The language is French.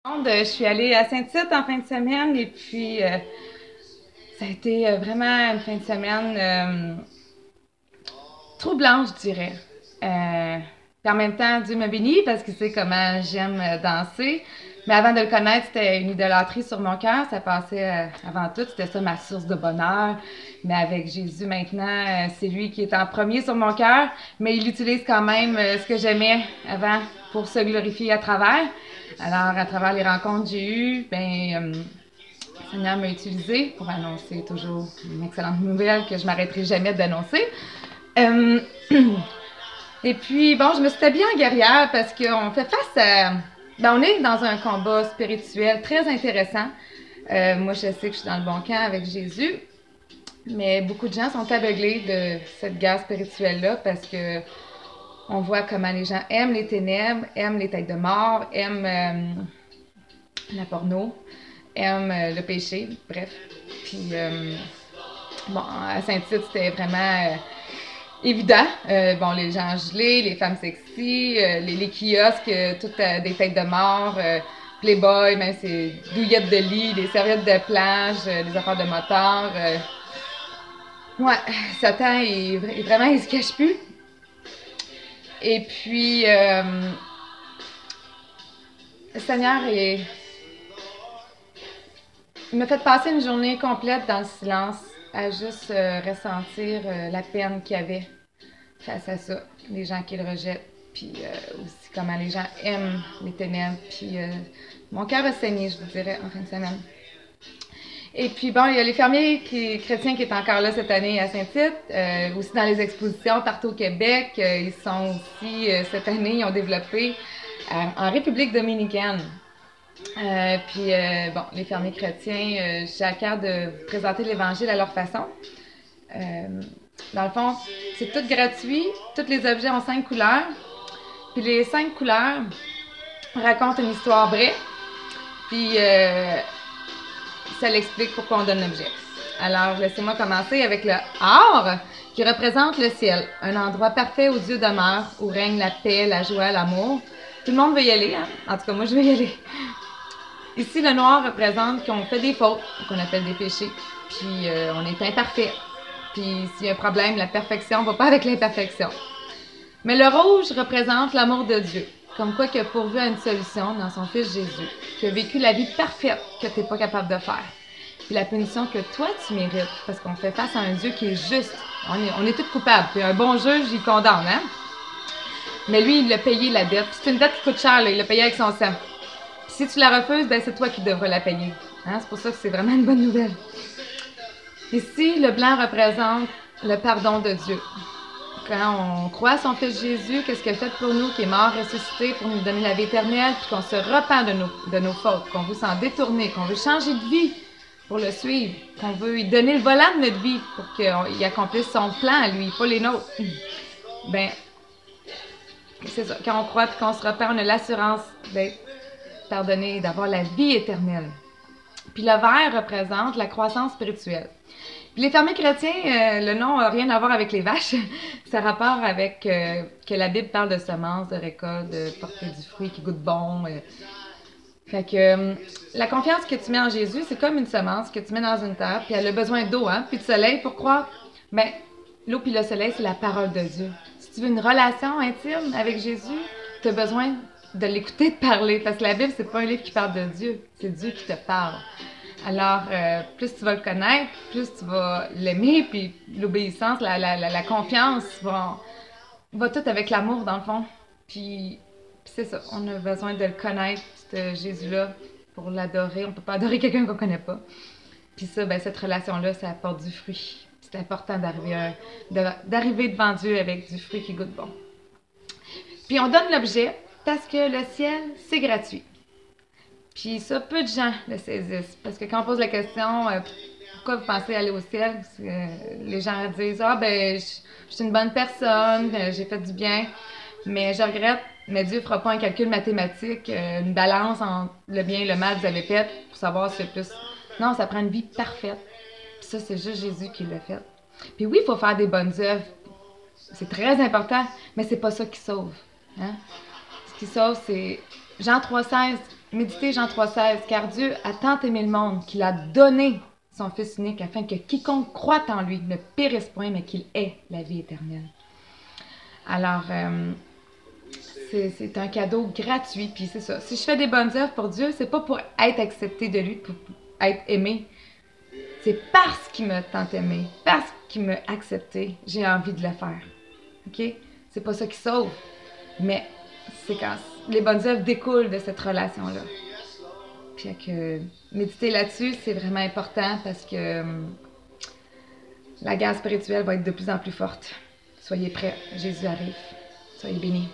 Je suis allée à Saint-Tite en fin de semaine et puis ça a été vraiment une fin de semaine troublante, je dirais. Puis en même temps, Dieu m'a béni parce qu'il sait comment j'aime danser. Mais avant de le connaître, c'était une idolâtrie sur mon cœur. Ça passait avant tout, c'était ça ma source de bonheur. Mais avec Jésus maintenant, c'est lui qui est en premier sur mon cœur. Mais il utilise quand même ce que j'aimais avant pour se glorifier à travers. Alors, à travers les rencontres que j'ai eues, le Seigneur m'a utilisé pour annoncer toujours une excellente nouvelle que je m'arrêterai jamais d'annoncer. Et puis, bon, je me suis habillée en guerrière parce qu'on fait face à... on est dans un combat spirituel très intéressant. Moi, je sais que je suis dans le bon camp avec Jésus, mais beaucoup de gens sont aveuglés de cette guerre spirituelle-là parce que on voit comment les gens aiment les ténèbres, aiment les têtes de mort, aiment la porno, aiment le péché, bref. Puis, à Saint-Tite, c'était vraiment évident. Les gens gelés, les femmes sexy, les kiosques, toutes des têtes de mort, Playboy, même ces douillettes de lit, des serviettes de plage, des affaires de moteur. Satan, il se cache plus. Et puis, le Seigneur il m'a fait passer une journée complète dans le silence, à juste ressentir la peine qu'il y avait face à ça, les gens qui le rejettent, puis aussi comment les gens aiment les ténèbres, puis mon cœur a saigné, je vous dirais, en fin de semaine. Et puis il y a les fermiers chrétiens qui sont encore là cette année à Saint-Tite, aussi dans les expositions partout au Québec. Ils sont aussi, cette année, ils ont développé en République dominicaine. Les fermiers chrétiens, j'ai à cœur de présenter l'Évangile à leur façon. Dans le fond, c'est tout gratuit. Tous les objets ont 5 couleurs. Puis les 5 couleurs racontent une histoire vraie. Puis ça l'explique pourquoi on donne l'objet. Alors, laissez-moi commencer avec le or, qui représente le ciel. Un endroit parfait où Dieu demeure, où règne la paix, la joie, l'amour. Tout le monde veut y aller, hein? En tout cas, moi, je veux y aller. Ici, le noir représente qu'on fait des fautes, qu'on appelle des péchés. Puis, on est imparfait. Puis, s'il y a un problème, la perfection ne va pas avec l'imperfection. Mais le rouge représente l'amour de Dieu. Comme quoi qu'il a pourvu à une solution dans son Fils Jésus, qui a vécu la vie parfaite que tu n'es pas capable de faire. Puis la punition que toi, tu mérites, parce qu'on fait face à un Dieu qui est juste. On est tous coupables. Puis un bon juge, il condamne, hein? Mais lui, il a payé la dette. C'est une dette qui coûte cher, là. Il l'a payé avec son sang. Puis si tu la refuses, c'est toi qui devras la payer. Hein? C'est pour ça que c'est vraiment une bonne nouvelle. Ici, le blanc représente le pardon de Dieu. Quand on croit à son Fils Jésus, qu'est-ce qu'il a fait pour nous, qui est mort, ressuscité pour nous donner la vie éternelle, puis qu'on se repent de nos fautes, qu'on veut s'en détourner, qu'on veut changer de vie pour le suivre, qu'on veut lui donner le volant de notre vie pour qu'il accomplisse son plan à lui, pas les nôtres. C'est ça. Quand on croit et qu'on se repent, on a l'assurance d'être pardonné et d'avoir la vie éternelle. Puis le vert représente la croissance spirituelle. Puis les fermiers chrétiens, le nom n'a rien à voir avec les vaches. Ça a rapport avec que la Bible parle de semences, de récolte, de porter du fruit qui goûte bon. La confiance que tu mets en Jésus, c'est comme une semence que tu mets dans une terre, puis elle a besoin d'eau, hein, puis de soleil pour croire. L'eau puis le soleil, c'est la parole de Dieu. Si tu veux une relation intime avec Jésus, tu as besoin de l'écouter te parler, parce que la Bible, c'est pas un livre qui parle de Dieu, c'est Dieu qui te parle. Alors, plus tu vas le connaître, plus tu vas l'aimer, puis l'obéissance, la confiance va tout avec l'amour, dans le fond. Puis c'est ça, on a besoin de le connaître, ce Jésus-là, pour l'adorer. On peut pas adorer quelqu'un qu'on connaît pas. Puis ça, cette relation-là, ça apporte du fruit. C'est important d'arriver devant Dieu avec du fruit qui goûte bon. Puis on donne l'objet parce que le ciel, c'est gratuit. Puis ça, peu de gens le saisissent. Parce que quand on pose la question, pourquoi vous pensez aller au ciel? Les gens disent, je suis une bonne personne, j'ai fait du bien. Mais je regrette, mais Dieu ne fera pas un calcul mathématique, une balance entre le bien et le mal que vous avez fait pour savoir si c'est plus. Non, ça prend une vie parfaite. Puis ça, c'est juste Jésus qui l'a fait. Puis oui, il faut faire des bonnes œuvres. C'est très important, mais c'est pas ça qui sauve. Hein? Ce qui sauve, c'est Jean 3,16. Méditez Jean 3,16, car Dieu a tant aimé le monde qu'il a donné son Fils unique afin que quiconque croit en lui ne périsse point, mais qu'il ait la vie éternelle. Alors, c'est un cadeau gratuit, puis c'est ça. Si je fais des bonnes œuvres pour Dieu, c'est pas pour être accepté de lui, pour être aimé. C'est parce qu'il m'a tant aimé, parce qu'il m'a accepté, j'ai envie de le faire. OK? C'est pas ça qui sauve, mais c'est quand les bonnes œuvres découlent de cette relation-là. Puis que méditer là-dessus, c'est vraiment important parce que la guerre spirituelle va être de plus en plus forte. Soyez prêts, Jésus arrive. Soyez bénis.